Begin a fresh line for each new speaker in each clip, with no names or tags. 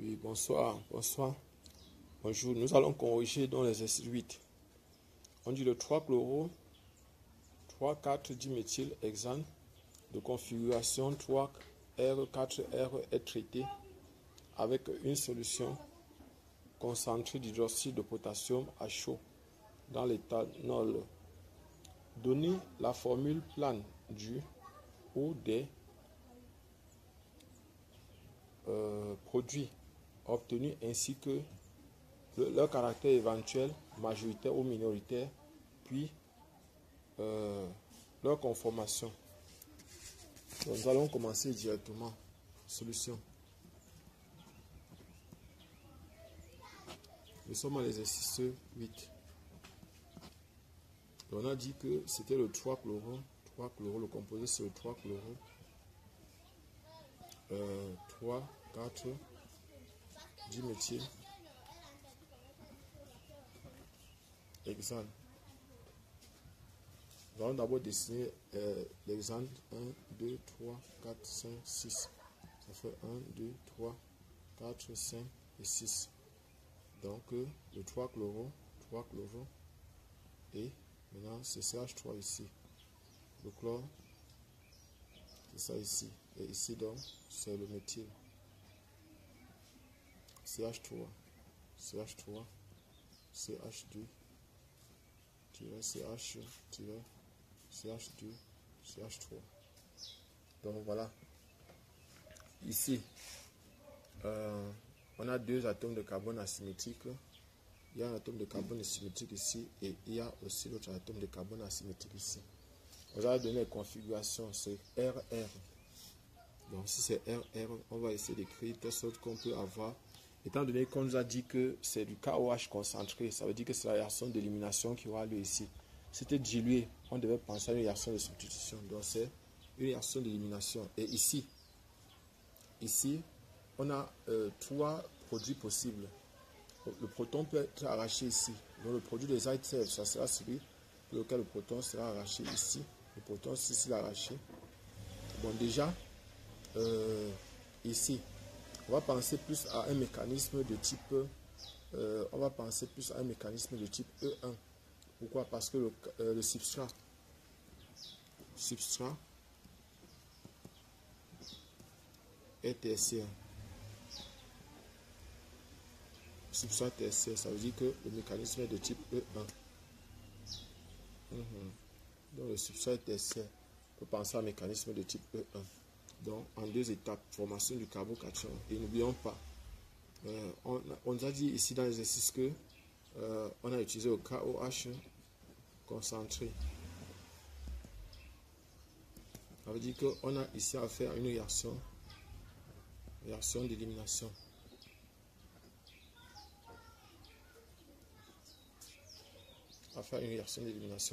Oui, bonsoir, bonsoir. Bonjour, nous allons corriger dans l'exercice 8. On dit le 3-chloro, 3,4-diméthyl hexane de configuration 3R4R est traité avec une solution concentrée d'hydroxyde de potassium à chaud dans l'éthanol. Donnez la formule plane du ou des produits obtenus ainsi que leur caractère éventuel, majoritaire ou minoritaire, puis leur conformation. Donc, nous allons commencer directement. Solution. Nous sommes à l'exercice 8. On a dit que c'était le 3-chloro. 3-chloro, le composé c'est le 3-chloro. 3, 4, diméthyl hexane. Nous allons d'abord dessiner l'hexane 1, 2, 3, 4, 5, 6. Ça fait 1, 2, 3, 4, 5 et 6. Donc le 3-chloro, et maintenant c'est CH3 ici. Le chlore, c'est ça ici. Et ici donc c'est le méthyle. CH3, CH2, CH, CH2, CH3. Donc voilà. Ici, on a deux atomes de carbone asymétriques. Il y a un atome de carbone symétrique ici et il y a aussi l'autre atome de carbone asymétrique ici. On va donner les configurations, c'est RR. Donc si c'est RR, on va essayer d'écrire de telle sorte qu'on peut avoir, étant donné qu'on nous a dit que c'est du KOH concentré, ça veut dire que c'est la réaction d'élimination qui aura lieu ici. Si c'était dilué, on devait penser à une réaction de substitution. Donc c'est une réaction d'élimination. Et ici, on a trois produits possibles. Le proton peut être arraché ici. Donc le produit des ITF, ça sera celui pour lequel le proton sera arraché ici. Le proton ici arraché. Bon déjà, ici, on va penser plus à un mécanisme de type E1. Pourquoi? Parce que le substrat est tertiaire. Substrat tertiaire, ça veut dire que le mécanisme est de type E1. Donc le substrat est tertiaire. On peut penser à un mécanisme de type E1. Donc en deux étapes, formation du carbocation. Et n'oublions pas, on nous a dit ici dans l'exercice que on a utilisé le KOH concentré. Ça veut dire qu'on a ici à faire une réaction d'élimination.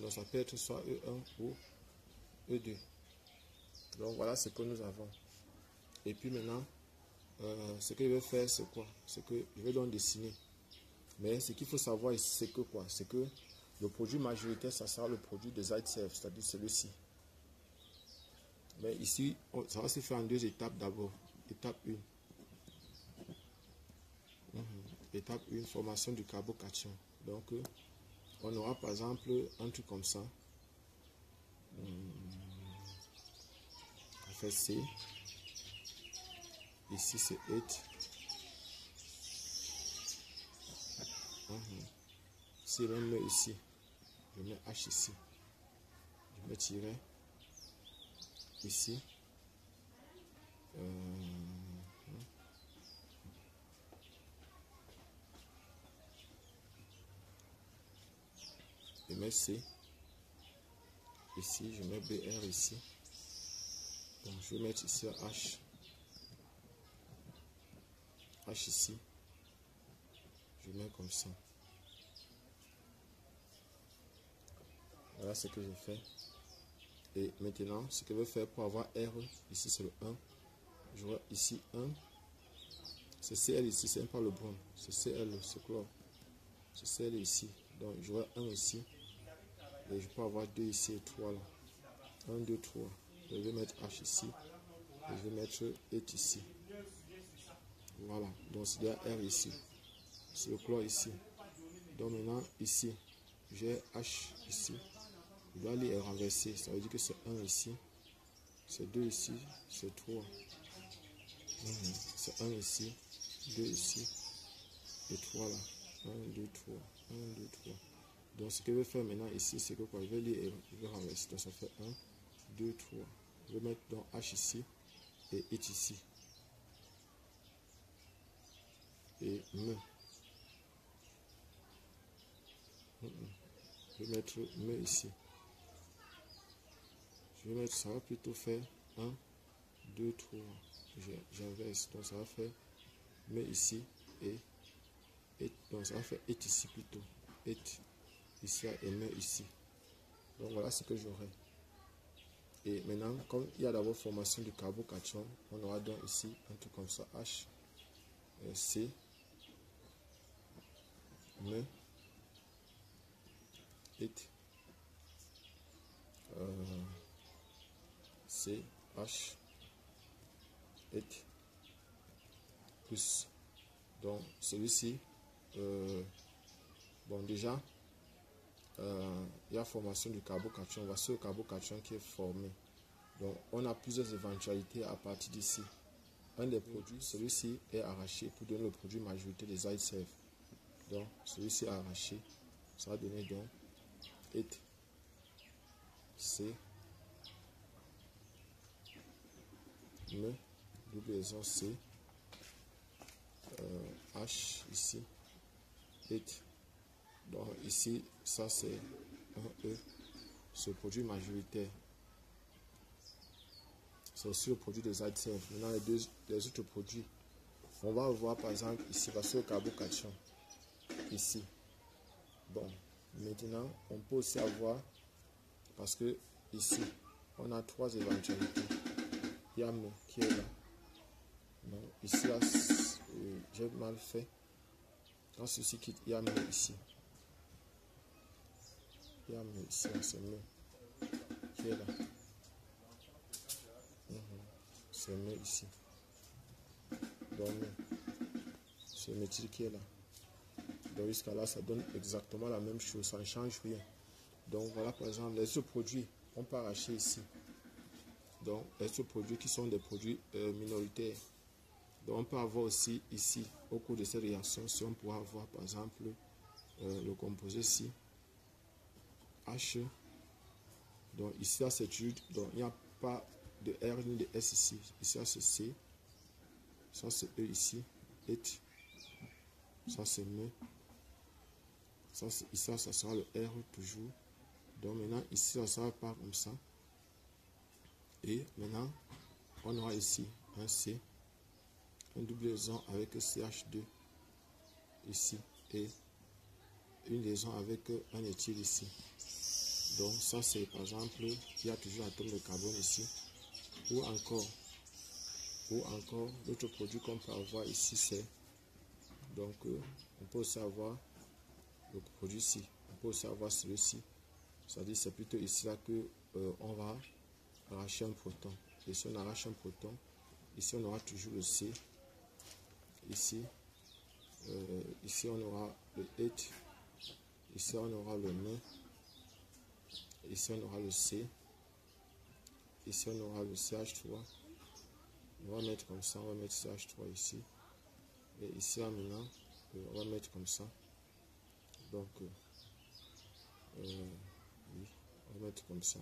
Donc ça peut être soit E1 ou E2. Donc voilà ce que nous avons. Et puis maintenant, ce que je vais faire, c'est quoi? C'est que je vais donc dessiner. Mais ce qu'il faut savoir ici, c'est que quoi? C'est que le produit majoritaire, ça sera le produit des ITF, c'est-à-dire celui-ci. Mais ici, ça va se faire en deux étapes d'abord. Étape 1. Étape 1, formation du carbocation. Donc, on aura par exemple un truc comme ça. On fait C. Ici, c'est 8. Si je mets ici, je mets H ici. Je mets tiret ici. Je mets C. Ici, je mets BR ici. Donc, je vais mettre ici H. H ici. Je mets comme ça. Voilà ce que je fais. Et maintenant, ce que je vais faire pour avoir R, ici c'est le 1. J'aurai ici 1. C'est Cl ici, c'est pas le brun. C'est Cl, c'est chlore. C'est Cl ici. Donc j'aurai 1 ici. Et je peux avoir 2 ici et 3 là. 1, 2, 3. Je vais mettre H ici. Et je vais mettre 8 ici. Voilà, donc c'est déjà R ici. C'est le chlore ici. Donc maintenant, ici, j'ai H ici. Je dois aller renverser. Ça veut dire que c'est 1 ici. C'est 2 ici. C'est 3. C'est 1 ici. 2 ici. Et 3 là. 1, 2, 3. 1, 2, 3. Donc ce que je vais faire maintenant ici, c'est que quoi? Je vais lire et je vais renverser. Donc ça fait 1, 2, 3. Je vais mettre donc H ici. Et H ici. Et me. Je vais mettre me ici. Je vais mettre, ça va plutôt faire 1, 2, 3. J'inverse. Donc ça va faire me ici et donc ça va faire et ici plutôt. Et ici et me ici. Donc voilà ce que j'aurai. Et maintenant, comme il y a d'abord formation du carbocation, on aura donc ici un truc comme ça. H, C, me, et C, H, et plus. Donc celui-ci, bon déjà, il y a formation du carbocation. Voici le carbocation qui est formé. Donc on a plusieurs éventualités à partir d'ici. Un des produits, celui-ci est arraché pour donner le produit majorité des ICF. Donc celui-ci est arraché. Ça va donner donc 8 C me double C H ici 8. Donc ici ça c'est un E, ce produit majoritaire. C'est aussi le produit des ICF. Maintenant les autres produits, on va voir par exemple ici parce que le carbocation ici. Bon, maintenant on peut aussi avoir, parce que ici on a 3 éventualités. Il y a me qui est là. Donc ici là, j'ai mal fait. Quand ceci quitte, il y a me ici. Il y a me ici, c'est me qui est là. C'est me ici. Donc c'est méthyle qui est là. Donc jusqu'à là, ça donne exactement la même chose, ça ne change rien. Donc voilà par exemple les autres produits, on peut arracher ici. Donc les autres produits qui sont des produits minoritaires. Donc on peut avoir aussi ici, au cours de cette réaction, si on pourra avoir par exemple le composé ici, H. Donc ici là c'est toujours, donc il n'y a pas de R ni de S ici. Ici là c'est C, ça c'est E ici, et ça c'est me, ça c'est ici là, ça sera le R toujours. Donc maintenant ici là, ça va pas comme ça. Et maintenant on aura ici un C, un double liaison avec CH2 ici et une liaison avec un éthyle ici. Donc ça c'est par exemple, il y a toujours un atome de carbone ici. Ou encore l'autre produit qu'on peut avoir ici c'est, donc on peut aussi avoir le produit ici, on peut aussi avoir celui-ci. C'est-à-dire c'est plutôt ici là que on va arracher un proton. Et si on arrache un proton, ici on aura toujours le C. Ici, ici on aura le H. Ici on aura le me. Ici on aura le C. Ici on aura le CH3. On va mettre comme ça, on va mettre CH3 ici. Et ici là, maintenant, on va mettre comme ça. Donc, oui, on va mettre comme ça.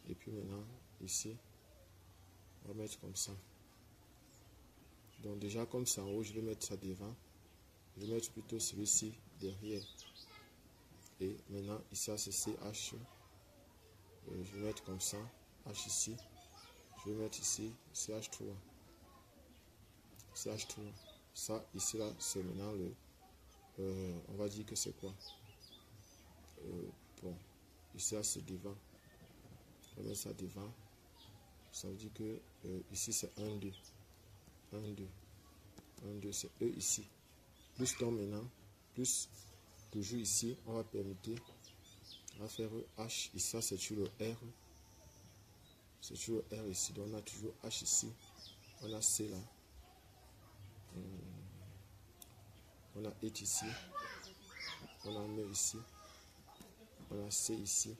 Et puis maintenant, ici, on va mettre comme ça. Donc déjà comme ça en haut, je vais mettre ça devant. Je vais mettre plutôt celui-ci derrière. Et maintenant, ici, c'est CH. Je vais mettre comme ça, H ici. Je vais mettre ici CH3. CH3. Ça, ici, là, c'est maintenant le... on va dire que c'est quoi? Bon, ici, là, c'est devant. On va mettre ça devant. Ça veut dire que ici, c'est 1, 2. 1, 2. 1, 2, c'est E ici. Plus donc maintenant, plus toujours ici, on va permettre, on va faire H. Ici, ça, c'est toujours le R. C'est toujours R ici. Donc, on a toujours H ici. On a C là. H ici. On en met ici. On a C ici.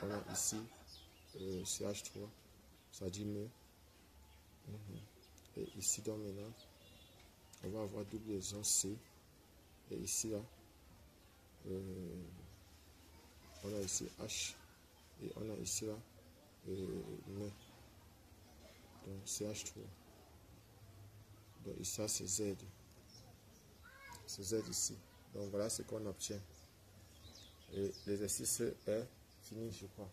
On a ici CH3. Ça dit me. Et ici, donc maintenant, on va avoir double liaison C. Et ici, là, on a ici H. Et on a ici, là, me. Donc, CH3. Donc, ici, c'est Z. C'est Z ici. Donc, voilà ce qu'on obtient. Et l'exercice est fini, je crois.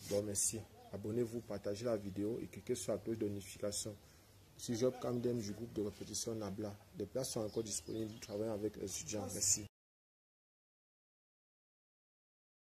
Bon, merci. Abonnez-vous, partagez la vidéo et cliquez sur la cloche de notification. Si Job Camden du groupe de répétition Nabla, des places sont encore disponibles. Nous travaillons avec les étudiants. Merci.